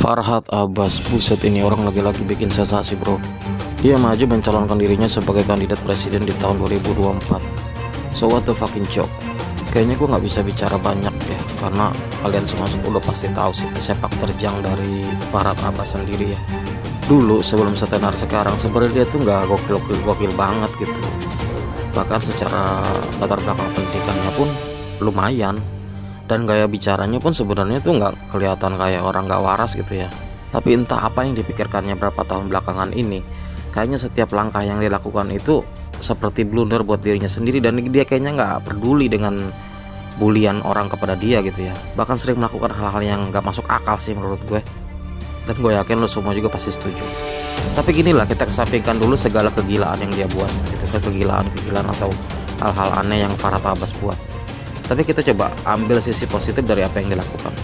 Farhad Abbas, buset ini orang lagi-lagi bikin sensasi bro. Dia maju mencalonkan dirinya sebagai kandidat presiden di tahun 2024. So what the fucking joke. Kayaknya gue nggak bisa bicara banyak ya, karena kalian semua udah pasti tahu sih sepak terjang dari Farhad Abbas sendiri ya. Dulu sebelum setenar sekarang sebenarnya dia tuh nggak gokil banget gitu. Bahkan secara latar belakang pendidikannya pun lumayan, dan gaya bicaranya pun sebenarnya tuh nggak kelihatan kayak orang nggak waras gitu ya. Tapi entah apa yang dipikirkannya berapa tahun belakangan ini, kayaknya setiap langkah yang dilakukan itu seperti blunder buat dirinya sendiri, dan dia kayaknya nggak peduli dengan bulian orang kepada dia gitu ya. Bahkan sering melakukan hal-hal yang nggak masuk akal sih menurut gue, dan gue yakin lo semua juga pasti setuju. Tapi ginilah, kita kesampingkan dulu segala kegilaan yang dia buat gitu kan, kegilaan atau hal-hal aneh yang Farhad Abbas buat. Tapi kita coba ambil sisi positif dari apa yang dilakukan.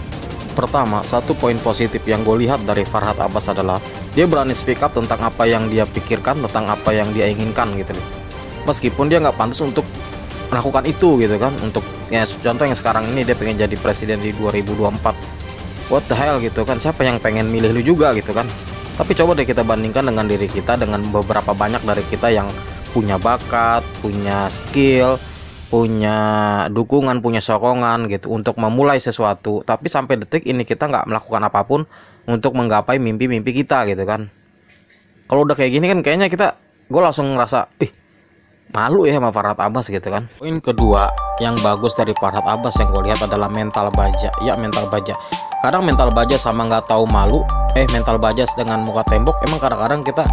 Pertama, satu poin positif yang gue lihat dari Farhad Abbas adalah dia berani speak up tentang apa yang dia pikirkan, tentang apa yang dia inginkan gitu loh. Meskipun dia nggak pantas untuk melakukan itu gitu kan. Untuk ya contoh yang sekarang ini dia pengen jadi presiden di 2024. What the hell gitu kan, siapa yang pengen milih lu juga gitu kan. Tapi coba deh kita bandingkan dengan diri kita, dengan beberapa banyak dari kita yang punya bakat, punya skill, punya dukungan, punya sokongan gitu untuk memulai sesuatu, tapi sampai detik ini kita nggak melakukan apapun untuk menggapai mimpi-mimpi kita gitu kan. Kalau udah kayak gini kan kayaknya gue langsung ngerasa malu ya sama Farhad Abbas gitu kan. Poin kedua yang bagus dari Farhad Abbas yang gue lihat adalah mental baja. Ya, mental baja. Kadang mental baja sama nggak tahu malu, mental baja dengan muka tembok, emang kadang-kadang kita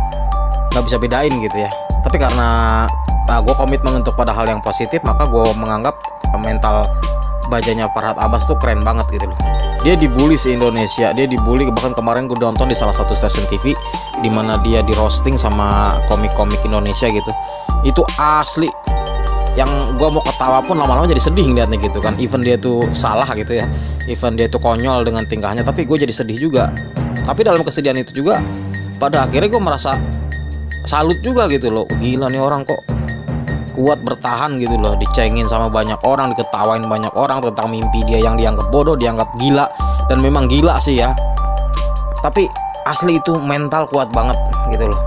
nggak bisa bedain gitu ya. Tapi karena gue komitmen untuk pada hal yang positif, maka gue menganggap mental bajanya Farhad Abbas tuh keren banget gitu loh. Dia dibully se-Indonesia, dia dibully, bahkan kemarin gue nonton di salah satu stasiun TV di mana dia di roasting sama komik-komik Indonesia gitu. Itu asli, yang gue mau ketawa pun lama-lama jadi sedih ngeliatnya gitu kan. Even dia tuh salah gitu ya, even dia tuh konyol dengan tingkahnya, tapi gue jadi sedih juga. Tapi dalam kesedihan itu juga pada akhirnya gue merasa salut juga gitu loh. Gila nih orang kok kuat bertahan gitu loh, dicengin sama banyak orang, diketawain banyak orang tentang mimpi dia yang dianggap bodoh, dianggap gila, dan memang gila sih ya. Tapi asli itu mental kuat banget gitu loh.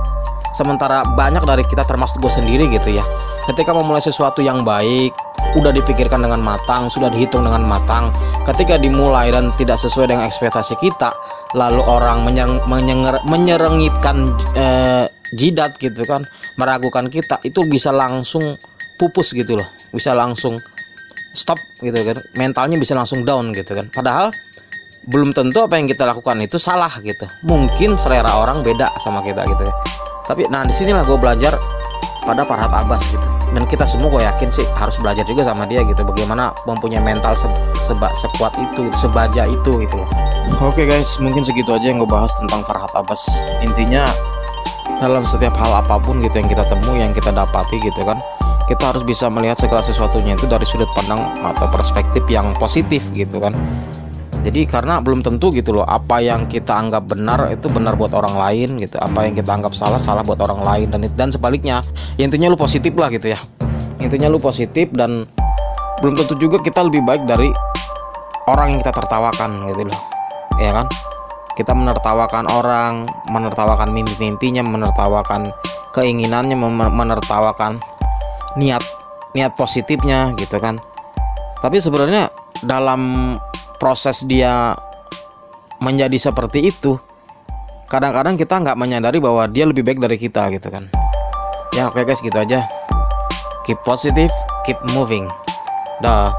Sementara banyak dari kita, termasuk gue sendiri gitu ya, ketika memulai sesuatu yang baik, udah dipikirkan dengan matang, sudah dihitung dengan matang, ketika dimulai dan tidak sesuai dengan ekspektasi kita, lalu orang menyerengitkan jidat gitu kan, meragukan kita, itu bisa langsung pupus gitu loh, bisa langsung stop gitu kan, mentalnya bisa langsung down gitu kan. Padahal belum tentu apa yang kita lakukan itu salah gitu, mungkin selera orang beda sama kita gitu ya. Tapi nah disinilah gue belajar pada Farhad Abbas gitu, dan kita semua gue yakin sih harus belajar juga sama dia gitu, bagaimana mempunyai mental sekuat itu, sebaja itu gitu loh. Oke guys, mungkin segitu aja yang gue bahas tentang Farhad Abbas. Intinya dalam setiap hal apapun gitu yang kita temui, yang kita dapati gitu kan, kita harus bisa melihat segala sesuatunya itu dari sudut pandang atau perspektif yang positif gitu kan. Jadi karena belum tentu gitu loh, apa yang kita anggap benar itu benar buat orang lain gitu, apa yang kita anggap salah buat orang lain, dan sebaliknya. Intinya lu positif lah gitu ya, intinya lu positif, dan belum tentu juga kita lebih baik dari orang yang kita tertawakan gitu loh, ya kan. Kita menertawakan orang, menertawakan mimpi-mimpinya, menertawakan keinginannya, menertawakan niat positifnya gitu kan. Tapi sebenarnya dalam proses dia menjadi seperti itu, kadang-kadang kita nggak menyadari bahwa dia lebih baik dari kita gitu kan. Ya oke guys, gitu aja. Keep positive, keep moving. Dah.